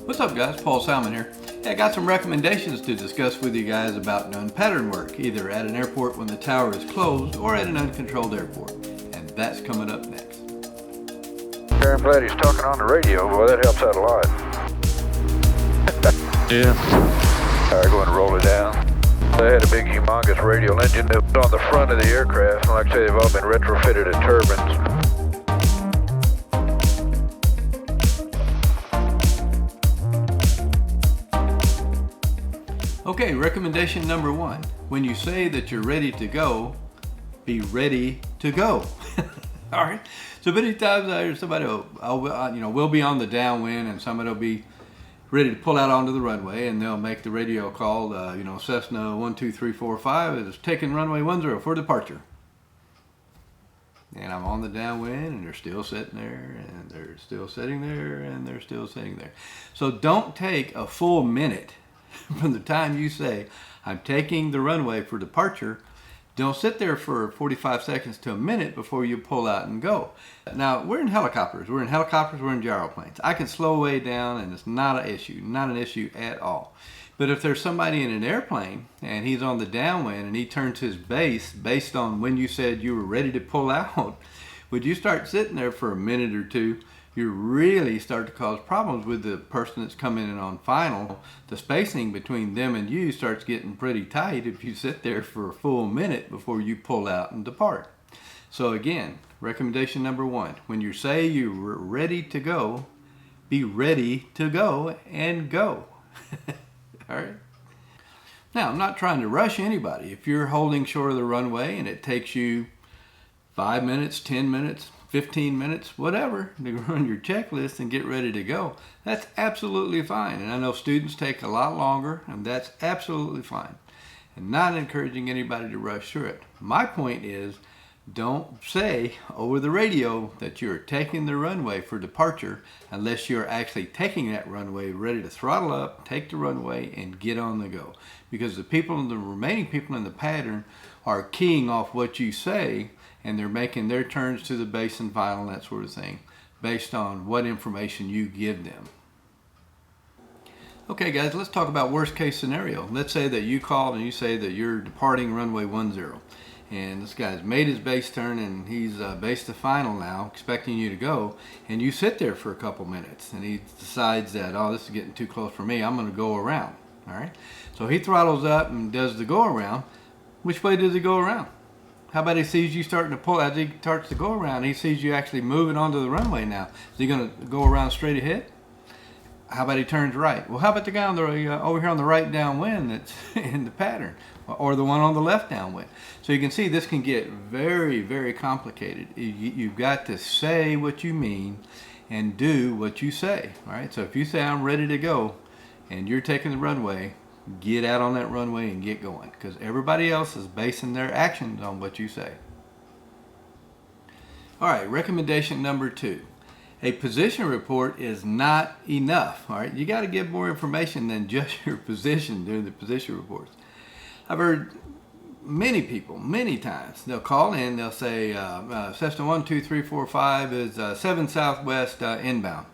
What's up guys, Paul Salmon here. Hey, I got some recommendations to discuss with you guys about doing pattern work, either at an airport when the tower is closed or at an uncontrolled airport. And that's coming up next. I'm glad he's talking on the radio. Boy, that helps out a lot. Yeah. All right, go ahead and roll it down. They had a big, humongous radial engine that was on the front of the aircraft. And like I say, they've all been retrofitted as turbines. Okay, recommendation number one. When you say that you're ready to go, be ready to go. All right. So many times I hear somebody will be on the downwind and somebody will be ready to pull out onto the runway and they'll make the radio call. Cessna 12345 is taking runway 10 for departure. And I'm on the downwind and they're still sitting there and they're still sitting there and they're still sitting there. So don't take a full minute from the time you say, I'm taking the runway for departure. Don't sit there for 45 seconds to a minute before you pull out and go. Now, we're in helicopters, we're in gyroplanes. I can slow way down and it's not an issue at all. But if there's somebody in an airplane and he's on the downwind and he turns his base based on when you said you were ready to pull out, would you start sitting there for a minute or two, you really start to cause problems with the person that's coming in on final. The spacing between them and you starts getting pretty tight if you sit there for a full minute before you pull out and depart. So again, recommendation number one, when you say you're ready to go, be ready to go and go. All right. Now, I'm not trying to rush anybody. If you're holding short of the runway and it takes you 5 minutes, 10 minutes, 15 minutes, whatever, to run your checklist and get ready to go, that's absolutely fine. And I know students take a lot longer, and that's absolutely fine. And not encouraging anybody to rush through it. My point is, don't say over the radio that you're taking the runway for departure unless you're actually taking that runway, ready to throttle up, take the runway, and get on the go. Because the remaining people in the pattern are keying off what you say, and they're making their turns to the base and final and that sort of thing based on what information you give them. Okay guys, let's talk about worst case scenario. Let's say that you called and you say that you're departing runway 10 and this guy's made his base turn and he's base to final now, expecting you to go, and you sit there for a couple minutes and he decides that, oh, this is getting too close for me, I'm going to go around. All right, so he throttles up and does the go around. Which way does he go around? How about he sees you starting to pull, as he starts to go around, he sees you actually moving onto the runway now. Is he going to go around straight ahead? How about he turns right? Well, how about the guy on the over here on the right downwind that's in the pattern, or the one on the left downwind? So you can see this can get very, very complicated. You've got to say what you mean and do what you say. All right. So if you say I'm ready to go, and you're taking the runway, get out on that runway and get going, because everybody else is basing their actions on what you say. All right, recommendation number two. A position report is not enough. All right, you got to give more information than just your position during the position reports. I've heard many people, many times, they'll call in, they'll say Cessna 12345 is 7 Southwest inbound.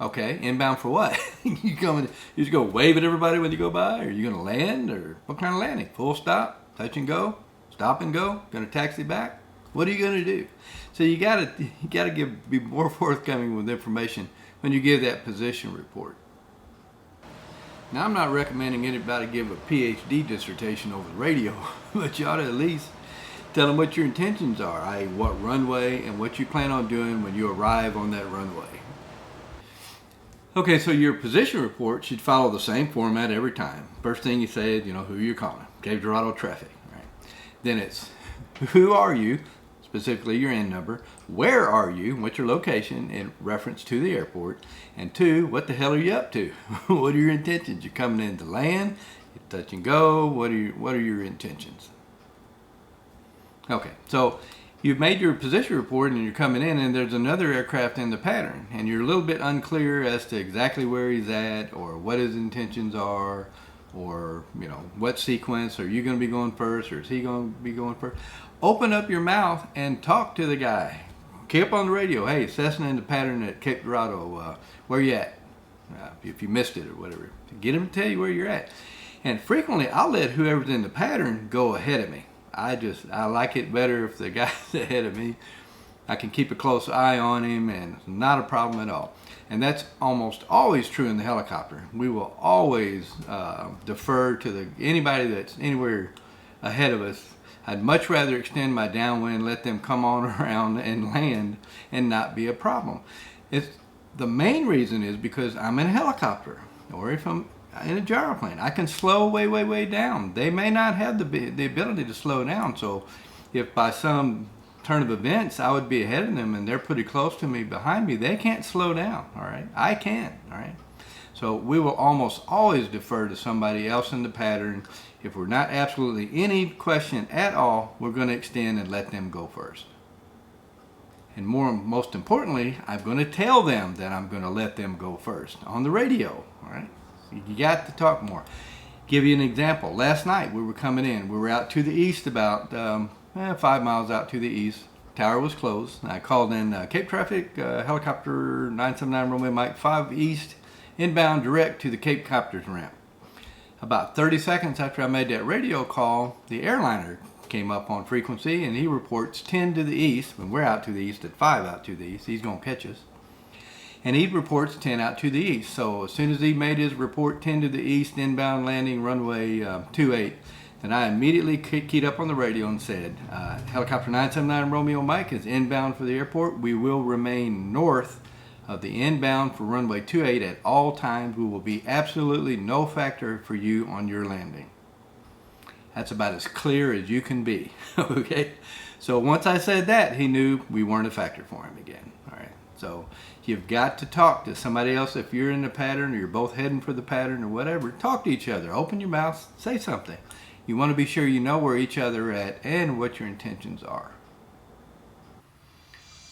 Okay, inbound for what? You just go wave at everybody when you go by? Or are you going to land? Or what kind of landing? Full stop, touch and go, stop and go, going to taxi back? What are you going to do? So you got to be more forthcoming with information when you give that position report. Now, I'm not recommending anybody give a PhD dissertation over the radio, but you ought to at least tell them what your intentions are, i.e. what runway and what you plan on doing when you arrive on that runway. Okay, so your position report should follow the same format every time. First thing you say is, who you're calling, Cape Girardeau traffic. Right? Then it's, who are you, specifically your end number, where are you, what's your location in reference to the airport, and two, what the hell are you up to? What are your intentions? You're coming in to land, you touch and go, what are your intentions? Okay, so you've made your position report and you're coming in and there's another aircraft in the pattern and you're a little bit unclear as to exactly where he's at or what his intentions are, or what sequence. Are you going to be going first or is he going to be going first? Open up your mouth and talk to the guy. keep on the radio. Hey, Cessna in the pattern at Cape Dorado. Where you at? If you missed it or whatever, get them to tell you where you're at. And frequently, I'll let whoever's in the pattern go ahead of me. I like it better if the guy's ahead of me. I can keep a close eye on him, and it's not a problem at all. And that's almost always true in the helicopter. We will always defer to anybody that's anywhere ahead of us. I'd much rather extend my downwind, let them come on around and land, and not be a problem. The main reason is because I'm in a helicopter, or if I'm in a gyroplane, I can slow way down. They may not have the ability to slow down, so if by some turn of events I would be ahead of them and they're pretty close to me behind me, they can't slow down, all right? I can, all right? So we will almost always defer to somebody else in the pattern. If we're not absolutely any question at all, we're going to extend and let them go first. And most importantly, I'm going to tell them that I'm going to let them go first on the radio, all right? You got to talk more. Give you an example. Last night we were coming in. We were out to the east about 5 miles out to the east. Tower was closed. I called in Cape Traffic, helicopter 979 Romeo Mike 5 East, inbound direct to the Cape Copters ramp. About 30 seconds after I made that radio call, the airliner came up on frequency and he reports 10 to the east. When we're out to the east at 5 out to the east, he's going to catch us. And he reports 10 out to the east. So as soon as he made his report 10 to the east, inbound landing runway 28, then I immediately keyed up on the radio and said, helicopter 979 Romeo Mike is inbound for the airport. We will remain north of the inbound for runway 28 at all times. We will be absolutely no factor for you on your landing. That's about as clear as you can be, okay? So once I said that, he knew we weren't a factor for him again, all right? So you've got to talk to somebody else. If you're in the pattern or you're both heading for the pattern or whatever, talk to each other. Open your mouth, say something. You want to be sure you know where each other are at and what your intentions are.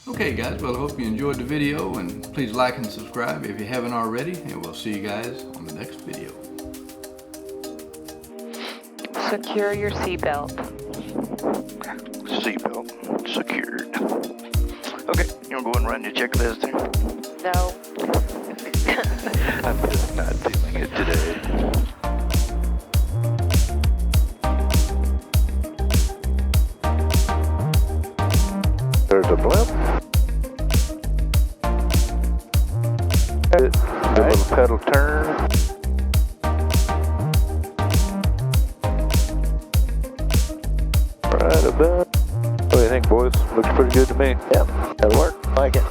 Okay guys, well I hope you enjoyed the video, and please like and subscribe if you haven't already, and we'll see you guys on the next video. Secure your seatbelt. Seatbelt secured. Okay, you want to go and run your checklist there? No. I'm just not feeling it today. There's a blimp. The little pedal turn. Right about. What do you think, boys? Looks pretty good to me. Yep, that'll work. Like it.